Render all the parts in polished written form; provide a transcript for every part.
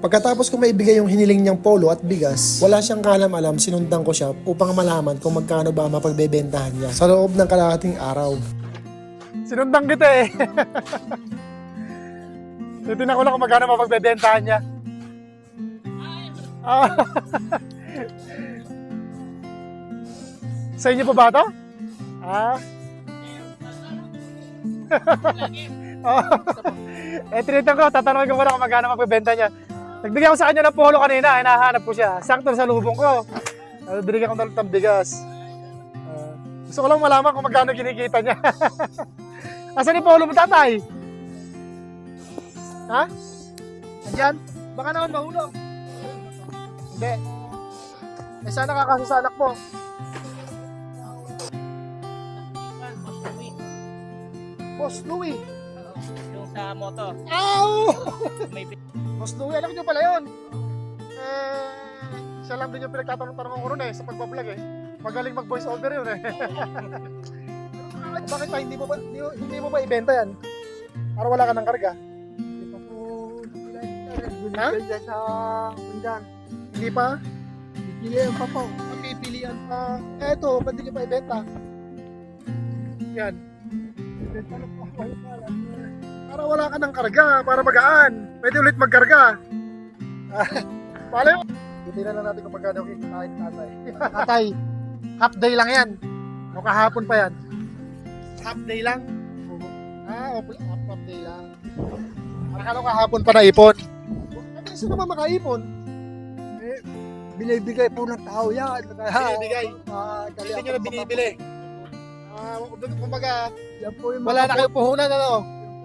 Pagkatapos ko maibigay yung hiniling niyang polo at bigas, wala siyang kalam-alam, sinundan ko siya upang malaman kung magkano ba mapagbebentahan niya sa loob ng kalahating araw. Sinundan kita eh. Titignan ko lang kung magkano mapagbebentahan niya. Sa inyo po ba ito? Tinitan ko, tatanungin ko muna kung magkano magbebenta niya. Nagbigay ako sa kanya ng polo kanina, hinahanap ko siya. Sakto sa lubong ko. Binigyan ko ng bigas. Gusto ko lang malaman kung magkano kinikita niya. Asan yung polo mo, tatay? Ha? Andyan? Baka naman mahulog. Hindi. Eh sana kakasa sa anak mo. Boss Louie. Yung sa motor. Ow! May Boss Louie, alam niyo pala yun. Siya lang din yung pinagtatanong-tanong ko ron sa pagbablog eh. Magaling mag-voice over yun eh. Bakit pa hindi mo ba ibenta yan? Para wala ka ng karga? Ha? Sa pundan. Hindi pa? Pipilian pa po. Pipilian pa. Eto, ba't di niyo pa ibenta? Yan. Para wala ka ng karga, para magaan. Pwede ulit magkarga. Pala yun. Titignan na natin kung magkano kikitain tatay. Tatay, half day lang yan. O kahapon pa yan. Half day lang? Okay, half day lang. Akala ko kahapon pa naipon. Sino ba makaipon? Binibigay po ng tao yan. Binibigay? Hindi nyo na binibili. Kumbaga, Yan po yung wala na kayong puhunan, ano?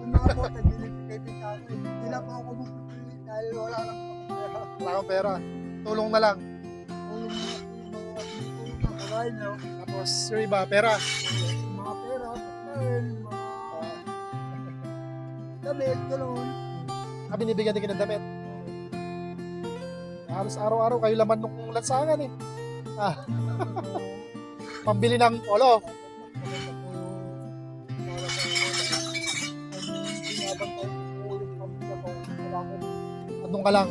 Yung mga po, binibigay po sa akin. Hindi na po ako bumibili dahil wala lang po pera. Wala kang pera. Tulong na lang. Yung mga kakain nyo, Tapos yung iba, pera. mga pera, pagkain, mga damit, gano'n. Binibigyan din kayo ng damit. Halos araw-araw kayo laman nung lansangan eh. Pambili ng polo. Andun ka lang.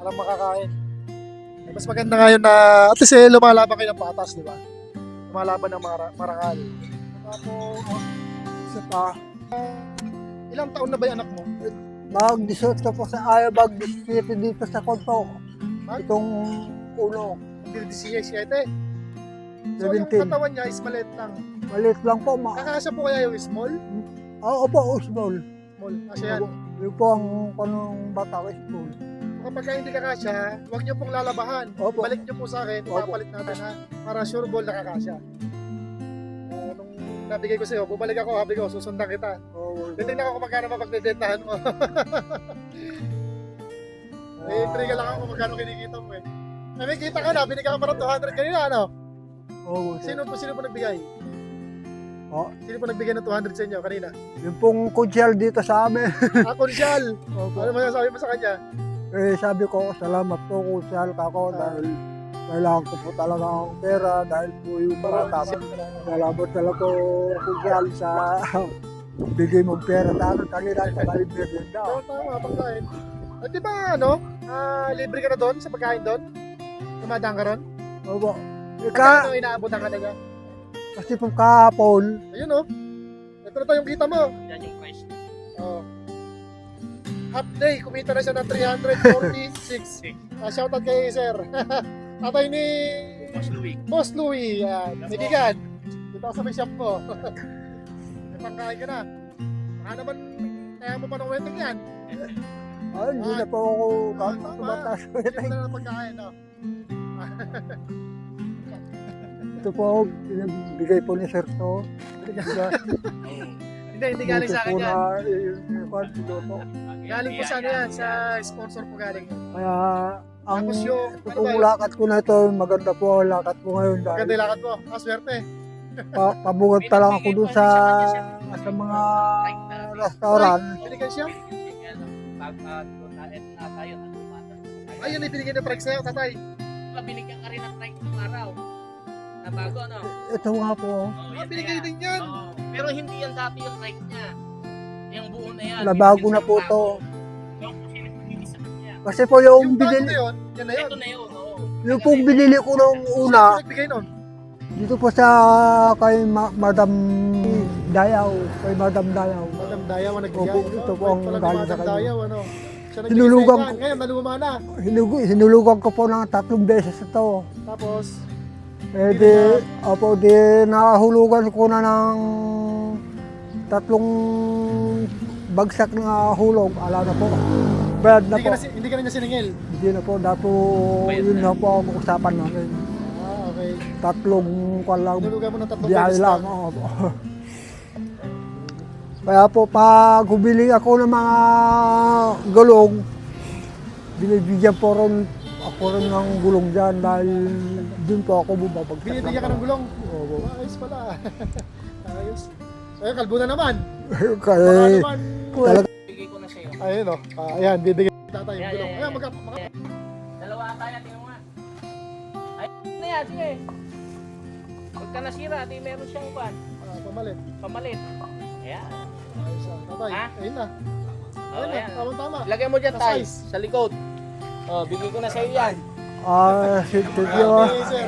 Walang makakain. Mas maganda ngayon na at least lumalaban kayo ng patas, di ba? Lumalaban ng marangal. Tapos, Isa pa, ilang taon na ba yung anak mo? mag-disot ka po sa ayaw, mag-disot dito sa konto. Itong ulo, 17. So 17. yung katawan niya is maliit lang. Maliit lang po. Kakasya po kaya yung small? Oo po, small. Small. Kasi yan. Yung po ang kanong bata ko, small. Kapag hindi kakasya, huwag niyo pong lalabahan. Opo. Balik niyo po sa akin, Opo. ipapalit natin ha. Para sure ball na kakasya. Nung nabigay ko sa'yo, bumalik ako, habi ko, susundan kita. Oo. Titignan ko kung magkano mapagbebentahan mo. May intriga lang ako kung magkano kinikita mo eh. May kita ka na, binigyan ka pa ng 200 kanina, ano? Oo. Sino po nagbigay? Oh, Sino po nagbigay ng 200 sa inyo kanina? yung pong kudyal dito sa amin. Konsyal! Opo. Ano masasabi mo sa kanya? Eh, sabi ko, salamat po kudyal kako dahil kailangan ko po talaga ang pera dahil po yung bata ko. Salamat talaga po kudyal sa bigay mong pera sa akin kanina sa kaibigan daw. Tama, pagkain. At di ba, libre ka na doon sa pagkain doon? Tumadaan ka ron? Opo. Magkano inaabutan ka na niya? Kasi po kahapon, Ayun ito na yung kita mo. yan yung price. Oh. Half day, kumita na siya ng 346. Shoutout kay sir. Tatay ni Boss Louie. Boss Louie. Sigigan. Dito ako sa may shop mo. May pangkain ka na. Baka naman, kaya mo pa ng wedding yan. ay, hindi na po ako kahit tumatas. Hindi mo na ng pagkain, no? Ito po, bigay po ni Sir to. Hindi galing sa akin yan. Luto. Galing po sa ano yan, sa sponsor po galing. Kaya, ang Tapos yung, ito pong lakad ko na ito, maganda po ang lakad ko ngayon dahil maganda yung lakad mo. Swerte. pabugat pa lang ako doon sa mga restaurant. Binigyan siya. Ay, yan ibinigay na trike sa'yo, tatay. Binigyan ka rin ng trike ng araw. Na bago, ano? Ito nga po. Binigay din yan. Pero hindi yan dati yung trike niya. Yung buo na yan. Nabago na po to. Yung kasi nagbibigay sa kanya. Kasi po yung Yung bago na binili, yun, yan na yun. Ito na yun, oo. yung pong binili ko nung una, Sino nagbigay nun? dito po sa kay Madam Dayaw, kay Madam Dayaw. Madam Dayaw ang nagbigay. Opo, ito po ang Pala ni galing sa Madam kanya. Dayaw, ano? Siya nagbigay Hinulugan sa inyo. ko. Ngayon, naluma na. Hinulugan ko po ng 3 beses ito. Tapos, Eh di, opo, di nahulugan ko na ng 3 bagsak na hulog. Ala na po. Bayad na po. hindi ka na niya siningil. Hindi na po. Dato, Bayad yun na. na po ang usapan namin. Ah, okay. 3 kwan lang. Nalulugan mo ng 3 Biyahe beses lang. lang. Opo. Kaya po, pag hubili ako ng mga gulong, binibigyan po rin ako rin ng gulong dyan dahil dun po ako bubabagsak. Binibigyan ka ng gulong. Opo. Ayos pala. Ayos. Ayun, kalbo na naman. Baka Kaya, naman. talaga, Bigay ko na sa'yo. Ayun o. Ayan, bibigyan tatay yung Yan, gulong. yan, Ayan, yan. Dalawa tayo, tingnan mo nga. Ay, ano yan, sige. Pagka nasira, di meron siyang pan. pamalit. Pamalit. Ayan. Ayos tatay. Ha? Ayun na. Oh, Ayun na, ayan. tama-tama. Lagay mo dyan, Tay, Size. sa likod. Oh, bigay ko na sa'yo yan. thank you. Okay, sir.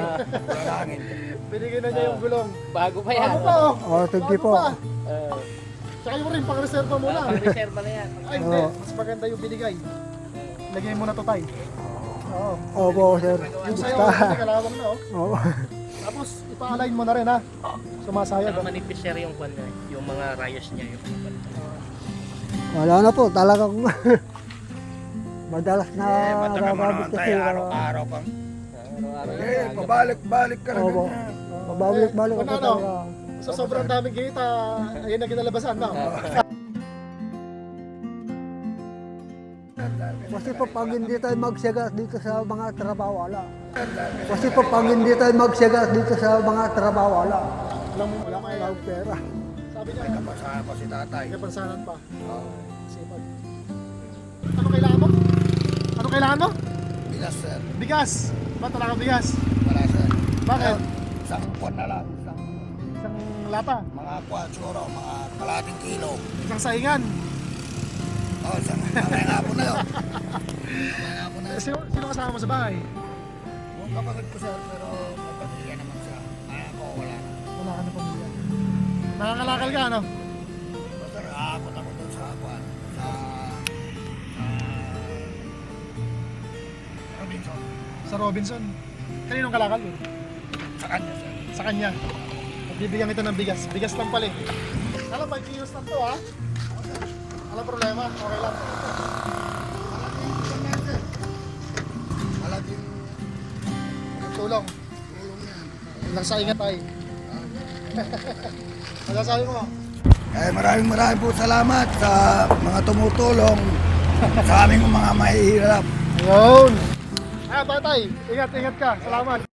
Binigyan na niya yung gulong. Bago pa yan. Ano pa oh? Thank you Bago po. pa. Uh, Tsaka yung rin, pang-reserva mo na. Reserva na yan. Ay, hindi. Oo. Mas maganda yung binigay. Lagyan mo na to, tay. Oo. Opo, sir. Yung sa'yo, Basta. hindi kalawang na, oh. Oo. Tapos, ipa-align mo na rin, ha? Sumasayad, Saka oh. manipis siya yung kwan niya, yung mga rayos niya. Yung Wala na po, talagang madalas na Matagal mo gagamit naman kasi. tayo, araw-araw kang araw-araw pabalik-balik ka na Opo. ganyan. Pabalik-balik ako Ano, ano? talaga. Sa sobrang daming kita, ayun na kinalabasan, no? Kasi po pag hindi tayo magsiyagas dito sa mga trabaho, wala. Kasi po pag hindi tayo magsiyagas dito sa mga trabaho, wala. Wala mo Wala akong pera. Sabi niya, Kapasahan pa si tatay. may pansanan pa. Sipag. Ano kailangan mo? Ano kailangan mo? Bigas, sir. Bigas. Ba't wala kang bigas? Wala, sir. Bakit? Isang buwan na lang. Isang lata. Mga kwatsuro, mga kalating kilo. Isang saingan. Oh, isang mamaya nga po na yun. Mamaya nga po na yun. Sino kasama mo sa bahay? Yung kapatid ko, sir, pero may pamilya naman siya. Ako, wala na. Wala ka na pamilya. Nakakalakal ka, ano? Basta aakot ako doon sa kwan. Sa Robinson. Sa Robinson. Kaninong kalakal yun? Sa kanya, sir. Sa kanya. Bibigyan kita ng bigas. Bigas lang pala eh. Alam, 5 kilos lang to, ha? Alam problema, okay lang. Malaking Tulong. tulong yan. Nagsaingan tayo. Masasabi mo? Maraming po salamat sa mga tumutulong sa aming mga mahihirap. Ayun! Ah, tatay, ingat ka. Salamat.